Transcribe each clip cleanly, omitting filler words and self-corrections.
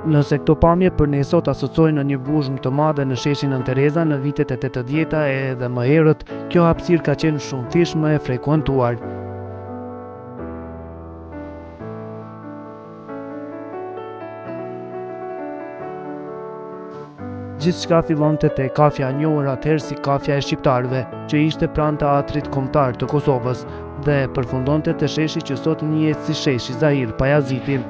Nëse këto pamje për ne sot asociojnë në një buzhmë të madhe në sheshin Nën Tereza në vitet e 80-ta edhe më herët, kjo hapësirë ka qenë shumëfish më e frekuentuar. Gjithçka fillonte te kafja e njohur atëherë si kafja e shqiptarëve, që ishte pranë Teatrit Kombëtar të Kosovës, dhe përfundonte te sheshi që sot njihet si sheshi Zahir Pajaziti.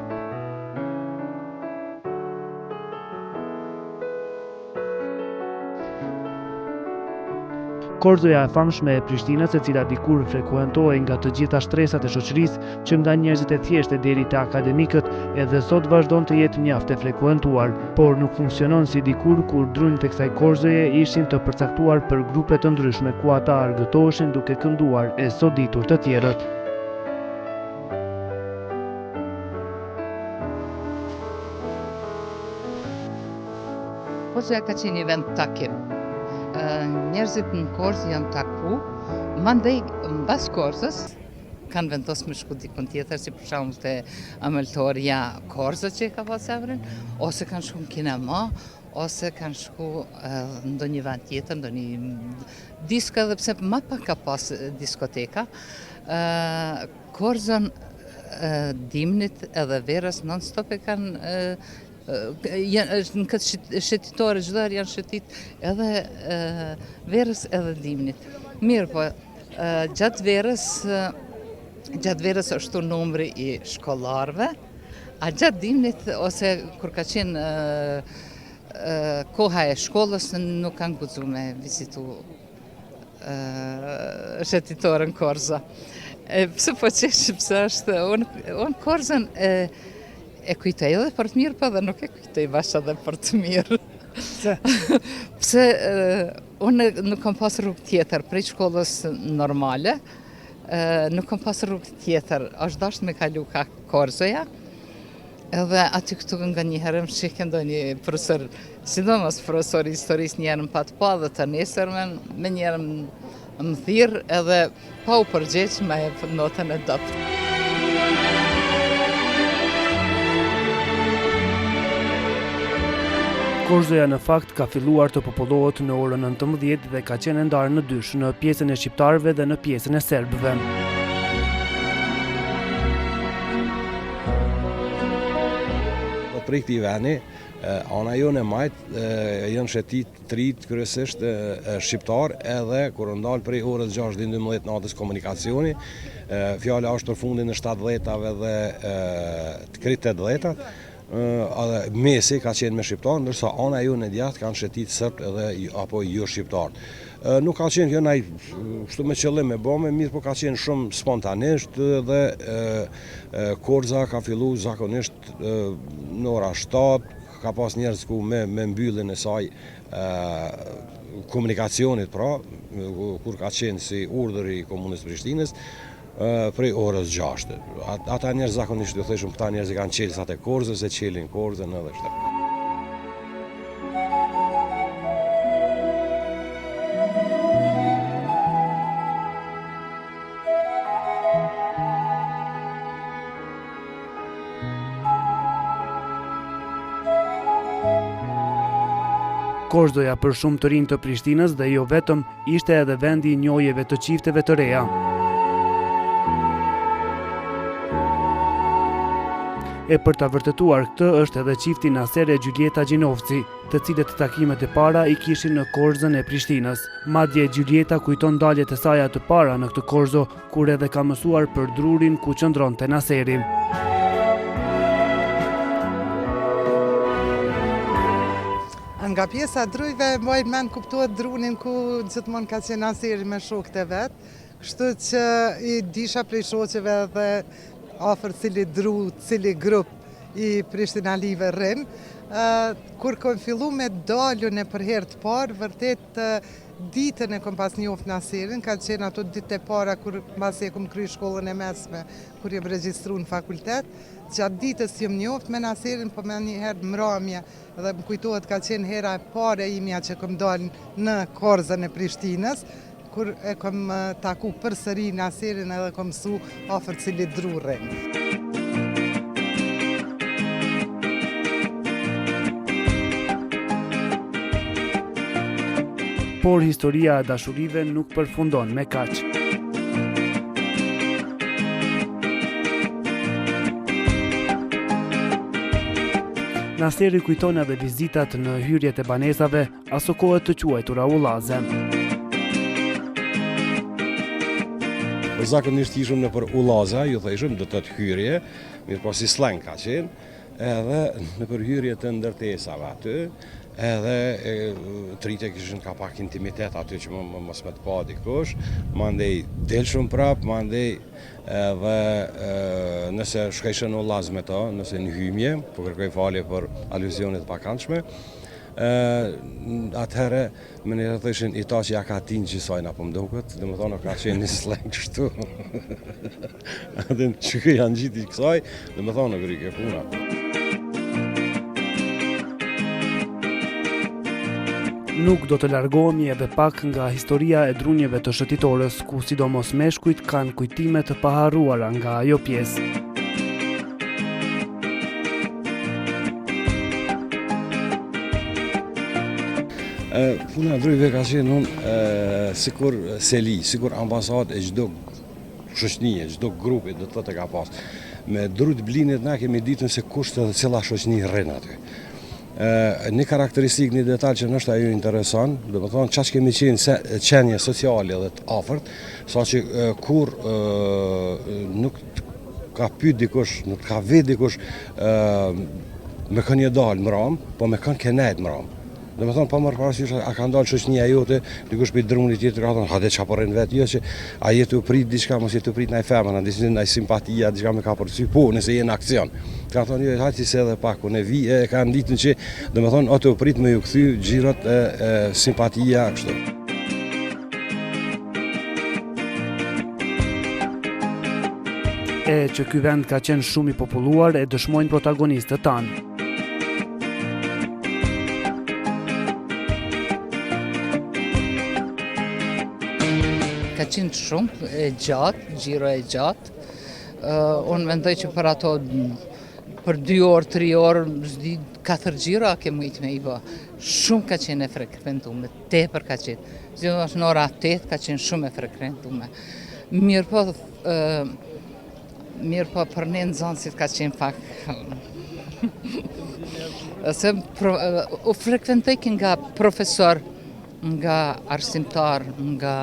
Korzoja e famshme e Prishtinës, e cila dikur frekuentohej nga të gjitha shtresat e shoqërisë, që nga njerëzit e thjeshtë deri te akademikët, edhe sot vazhdon të jetë mjaft e frekuentuar, por nuk funksionon si dikur kur drunjt e kësaj korzoje ishin të përcaktuar për grupe të ndryshme ku ata argëtoheshin duke kënduar e soditur të tjerët. Korzoja ka qenë një vend takim. Njerëzit në Korzë janë taku, mandej mbas Korzës kanë vendosur me shku dikun tjetër, si për shembull te Ameltoria Korzë që ka pas emrin, ose kanë shku në kinema, ose kanë shku ndonjë vend tjetër, ndonjë disko, edhe pse më pak ka pas diskoteka. Korzën dimnit edhe verës non-stop e kanë në këtë shëtitore, çdo herë janë shëtit edhe verës edhe dimnit. Mirë po, gjatë verës është numri i shkollarëve, a gjatë dimnit ose kur ka qenë koha e shkollës nuk kanë guxuar me vizitu shëtitoren Korza. Pse po qesh, pse është, unë Korzën e kujtoj edhe për të mirë, po dhe nuk e kujtoj bashkë edhe për të mirë. Pse unë nuk kam pas rrugë tjetër prej shkollës normale, nuk kam pas rrugë tjetër, është dashur me kalu ka Korzoja, edhe aty këtu nga një herë më shikën ndonjë profesor, sidomos profesori historisë, një herë më pat pa dhe të nesërmen, me një herë më thirr edhe pa u përgjigj me notën e dobët. Korzoja në fakt ka filluar të popullohet në orën 19 dhe ka qenë ndarë në dysh, në pjesën e shqiptarëve dhe në pjesën e serbëve. Prej këtij veni, ana jone majt janë shëtit trit kryesisht shqiptar, edhe kur ndal prej orës 6:12 natës komunikacioni, fjala është në fundin e 70-tave dhe të kritë 80-tat, mesi ka qenë me shqiptar, ndërsa ana jone djathtë kanë shëtit sërb edhe apo jo shqiptar. Nuk ka qenë kjo naj kështu me qëllim me bëme, mirë po ka qenë shumë spontanisht dhe Korza ka fillu zakonisht në ora 7, ka pas njerëz ku me mbylljen e saj komunikacionit, pra, kur ka qenë si urdhër i Komunës Prishtinës, prej orës 6. Ata njerëz zakonisht do thëshëm këta njerëz kanë qelsat e Korzës, e qelin Korzën edhe kështu. Korzoja për shumë të rinj të Prishtinës dhe jo vetëm, ishte edhe vendi i njohjeve të qifteve të reja. E për ta vërtetuar këtë është edhe qifti Naser e Gjulieta Gjinovci, të cilët takimet e para i kishin në Korzën e Prishtinës. Madje Gjulieta kujton daljet e saj të para në këtë Korzo, kur edhe ka mësuar për drurin ku qëndronte Naseri. Nga pjesa drujve, moj men kuptohet drunin ku gjithmonë ka qenë Naseri me shokët e vetë, kështu që i disha prej shoqeve dhe afër cili dru, cili grup i Prishtinalive rrin. Kur kom fillu me dalun e për herë të parë, vërtet ditën e kom pas njoft Naserin, ka qenë ato ditë e para kur mbasi e kom kry shkollën e mesme, kur jem regjistru në fakultet. Gjatë ditës jem njoft me Naserin, po me një herë mramje, dhe më kujtohet ka qenë hera e pare imja që kom dalë në Korzën e Prishtinës, kur e kom taku përsëri Naserin edhe kom mësu afër cilit dru rrin. por historia e dashurive nuk përfundon me kaq. Naseri kujton edhe vizitat në hyrjet e banesave, aso kohët të quajtura ullaze. Zakonisht ishëm në për ullaza, ju thëshëm do të hyrje, mirë po si slang ka qenë, edhe në për hyrje të ndërtesave aty, edhe trite kishin ka pak intimitet aty që mos me të pa dikush, mandej del shumë prap, mandej edhe nëse shkajshën ullaz me ta, nëse në hymje, po kërkoj falje për aluzionit pakantshme, atëherë më një të ishin i ta që ja ka tin që sajna po mdukët, dhe më thonë ka qenë një slang kështu. Dhe që kë janë gjiti kësaj, dhe më thonë vërike puna. Nuk do të largohemi edhe pak nga historia e drunjeve të shëtitores, ku sidomos meshkujt kanë kujtime të paharruara nga ajo pjesë. Puna drujve ka qenë sikur seli, sikur ambasad e gjdo shoqënie, gjdo grupi do të ka pas. Me drujt blinit na kemi ditën se kusht edhe cila shoqëni rrin aty. Një karakteristik, një detalj që nështë ajo intereson, dhe më thonë qash kemi qenë qenje sociale dhe të afërt, sa që kur nuk ka pyet dikush, nuk ka vet dikush me kënë një dalë më ram, po me kënë kenet më ram. Dhe më thonë, pa mërë parasysh, a ka ndalë shoqënia jote, dikush për drunit tjetër, ka thonë, hade qa përren vetë, jo që a jetu prit diçka, mos jetu prit nëj femën, nëj simpatia, diçka me ka përcy, po, nëse jenë akcion. Ka thonë, jo, hajtë se edhe pak, unë e ka nditën që, dhe më thonë, ato prit me ju këthy gjirot e simpatia, kështu. E që ky vend ka qenë shumë i populluar e dëshmojnë protagonistët tanë. Ka qenë shumë e gjatë, gjiro e gjatë. Unë mendoj që për ato, për 2 orë, 3 orë, 4 gjiro a ke mujtë me i bë. Shumë ka qenë e frekventume, tepër ka qenë. Zhjithë në ora 8 ka qenë shumë e frekventume. Mirë po për ne nxënësit ka qenë pak. Se u frekventojnë nga profesor, nga arsimtar, nga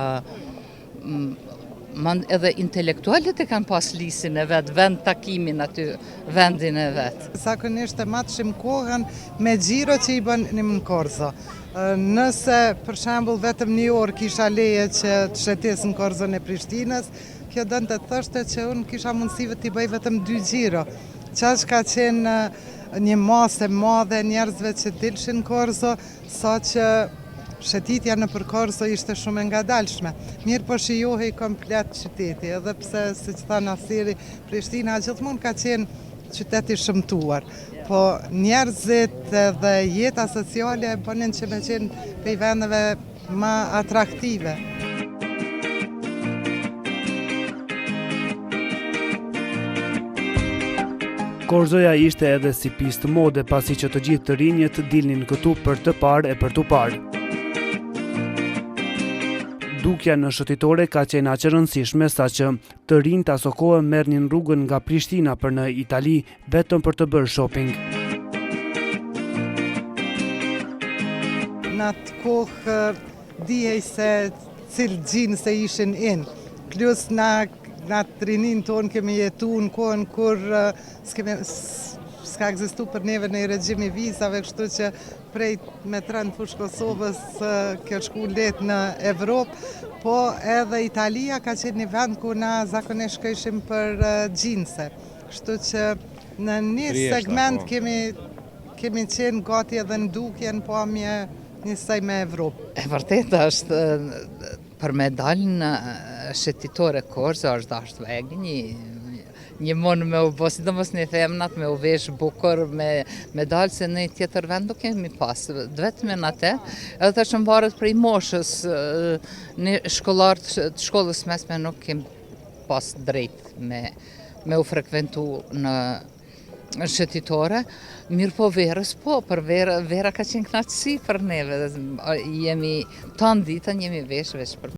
edhe intelektualit e kanë pas lisin e vetë, vend takimin aty, vendin e vetë. Zakonisht e matëshim kohën me gjiro që i bën një më Korzo. Nëse, për shembull, vetëm 1 orë kisha leje që të shetes në Korzon e Prishtinës, kjo dënë të thoshte që unë kisha mundësive t'i bëj vetëm 2 gjiro. Qash ka qenë një masë e madhe njerëzve që dilshin Korzo, sa që shëtitja në për Korzo ishte shumë ngadalshme. Mirë po shijohej komplet qyteti, edhe pse, si që tha Naseri, Prishtina gjithmonë ka qenë qyteti shëmtuar. Po njerëzit dhe jeta sociale bënin që me qenë prej vendeve ma atraktive. Korzoja ishte edhe si pistë mode, pasi që të gjithë të rinjët dilnin këtu për të parë e për të parë. Dukja në shëtitore ka qenë aq e rëndësishme sa që të rinjt aso kohë merrnin rrugën nga Prishtina për në Itali vetëm për të bërë shopping. Në atë kohë dihej se cilë gjinë se ishin in. Plus në atë rinin tonë kemi jetu në kohën kur s'ka egzistu për neve në regjimi vizave, kështu që prej me trend fush Kosovës kjo shku let në Evropë, po edhe Italia ka qenë një vend ku na zakonisht shkojshim për gjinse. Kështu që në një segment kemi qenë gati edhe në dukje në pamje njësaj me Evropë. E vërtet është për me dalë në shëtitore Korzo është dashtë vegë një monë me u bo, sidomos një femnat me u vesh bukur, me dalë se në tjetër vend nuk kemi pas. Vetëm në atë, edhe të shumë varet prej moshës, një shkollarë të shkollës mesme nuk kemi pas drejt me u frekventu shëtitore, mirë po verës po, për vera ka qenë knatësi për neve, jemi tanë ditën, jemi vesh për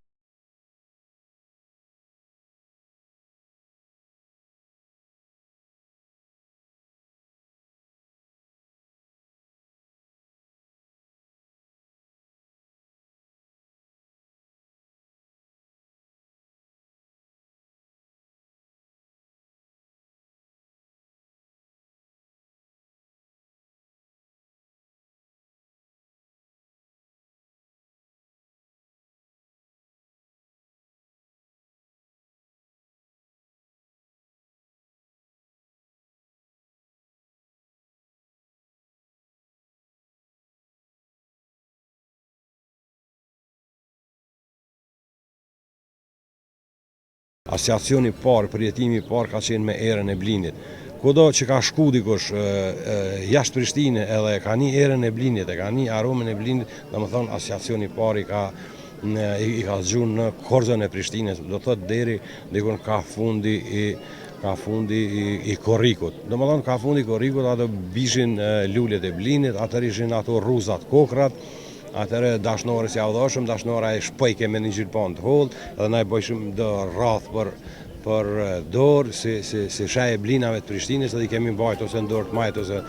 Asociacioni parë, përjetimi parë ka qenë me erën e Blinit. Kudo që ka shku dikush jashtë Prishtine edhe ka një erën e Blinit, e ka një aromën e Blinit, dhe më thonë asociacioni parë i ka zgjuar në Korzën e Prishtines, do thotë deri dikun ka fundi i korrikut. Do më thonë ka fundi i korrikut, ato bishin lullet e Blinit, atër ishin ato rruzat kokrat, atëre dashnore si avdoshëm, dashnora e shpëjke me një gjilpon të hollë, edhe na i bëjshëm dë rath për dorë, si shaj e blinave të Prishtinës, edhe i kemi mbajt ose në dorë të majt ose...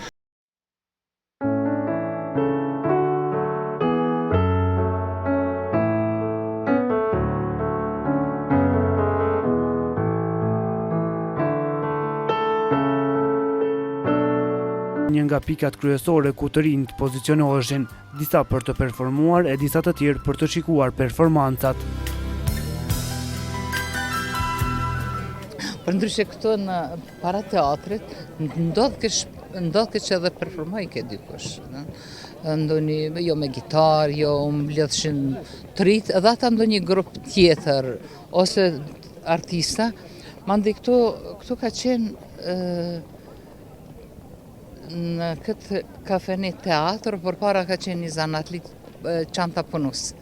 Një nga pikat kryesore ku të rinjt pozicionoheshin, disa për të performuar e disa të tjerë për të shikuar performancat. Përndryshe këto në para teatrit, ndodh që edhe performoj ke dikush. Ndoni jo me gitar, jo mbledhshin të rit, edhe ata ndonjë grup tjetër, ose artista. Mandi këtu ka qenë në këtë kafeni teatr, për para ka qenë një zanatlit Çanta Punus.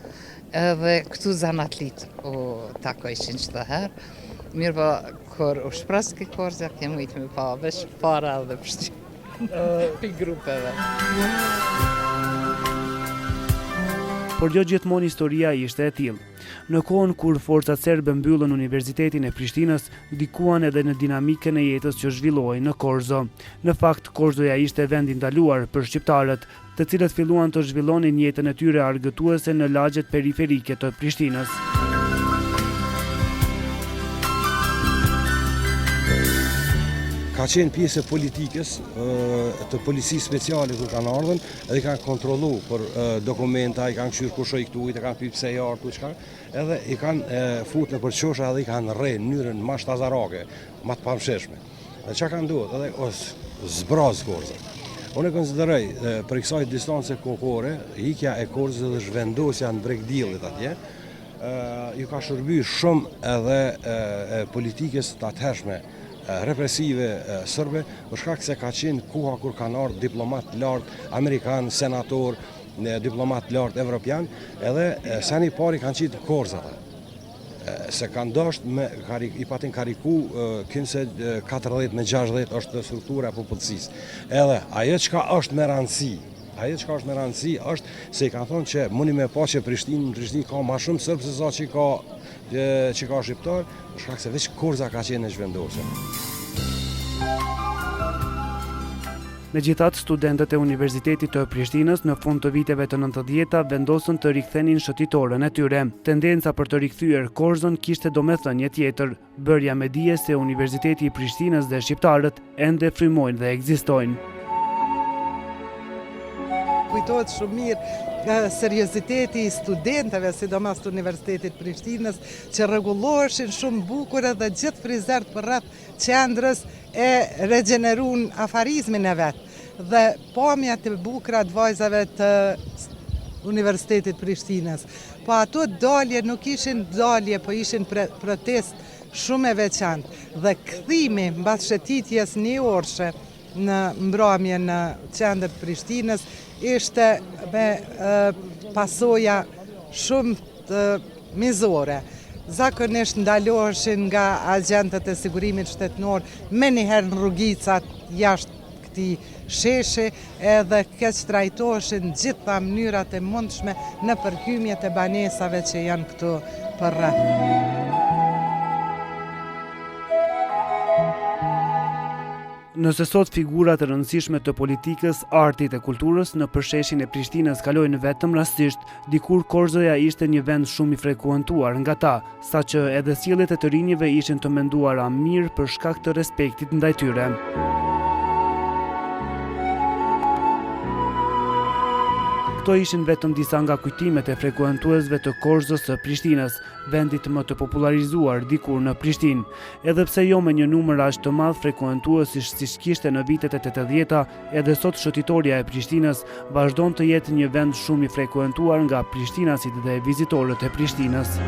Edhe këtu zanatlit u takojshin çdo herë. Mirë po, kur u shpras ke Korza, kemë ujtë me pa vesh para dhe pështim pi grupeve. Por jo gjithmonë historia ishte e tillë. Në kohën kur forcat serbe mbyllën Universitetin e Prishtinës, ndikuan edhe në dinamikën e jetës që zhvillohej në Korzo. Në fakt, Korzoja ishte vend i ndaluar për shqiptarët, të cilët filluan të zhvillonin jetën e tyre argëtuese në lagjet periferike të Prishtinës. Ka qenë pjesë e politikës të policisë speciale kur kanë ardhën, edhe kanë kontrollu për dokumenta, i kanë këshyrë kushoj këtu, i kanë pyet pse ja ardhur çka, edhe i kanë fut në përqosha edhe i kanë rrë në mënyrën më shtazarake, më të pamsheshme. Dhe çka kanë duhet, edhe zbraz Korza. Unë e konsideroj për kësaj distance kohore, ikja e Korzës dhe zhvendosja në Bregdillit atje, ju ka shërbyer shumë edhe politikës të atëhershme represive sërbe, për shkak se ka qenë koha kur kanë ardhur diplomat lartë, amerikan, senator, diplomat lartë evropian, edhe seni pari kanë qitë Korzata. Se kanë dashur i patin kariku kënë se 14 me 60 është struktura e popullsisë. Edhe ajo çka është me rëndësi, është se i kanë thonë që mundi me pa që Prishtinë ka ma shumë sërbë se sa që ka shqiptar, për shkak se veç Korza ka qenë në zhvendosje. Megjithatë, studentët e Universitetit të Prishtinës në fund të viteve të 90-ta vendosën të rikthenin shëtitorën e tyre. Tendenca për të rikthyer Korzën kishte domethënie tjetër, bërja me dije se Universiteti i Prishtinës dhe shqiptarët ende frymojnë dhe ekzistojnë. Kujtohet shumë mirë serioziteti i studentëve, sidomos të Universitetit Prishtinës, që rregulloheshin shumë bukur edhe gjithë frizert për rreth qendrës e regjenerun afarizmin e vetë. Dhe pamjat e bukura të vajzave të Universitetit Prishtinës. Po ato dalje nuk ishin dalje, po ishin protest shumë e veçantë. Dhe kthimi mbas shëtitjes një orëshe në mbrëmje në qendër të Prishtinës ishte me pasoja shumë të mizore. Zakonisht ndaloheshin nga agentët e sigurimit shtetënor me njëherë në rrugicat jashtë këtij sheshi edhe keq trajtoheshin gjitha mënyrat e mundshme në përhymjet e banesave që janë këtu për rreth. Nëse sot figurat e rëndësishme të politikës, artit e kulturës në përsheshin e Prishtinës kalojnë vetëm rastisht, dikur Korzoja ishte një vend shumë i frekuentuar nga ta, saqë edhe sjelljet e të rinjve ishin të menduara mirë për shkak të respektit ndaj tyre. Këto ishin vetëm disa nga kujtimet e frekuentuesve të Korzës së Prishtinës, vendit më të popularizuar dikur në Prishtinë. Edhe pse jo me një numër aq të madh frekuentuesish siç kishte në vitet e 80-ta, edhe sot shëtitoria e Prishtinës vazhdon të jetë një vend shumë i frekuentuar nga prishtinasit dhe vizitorët e Prishtinës.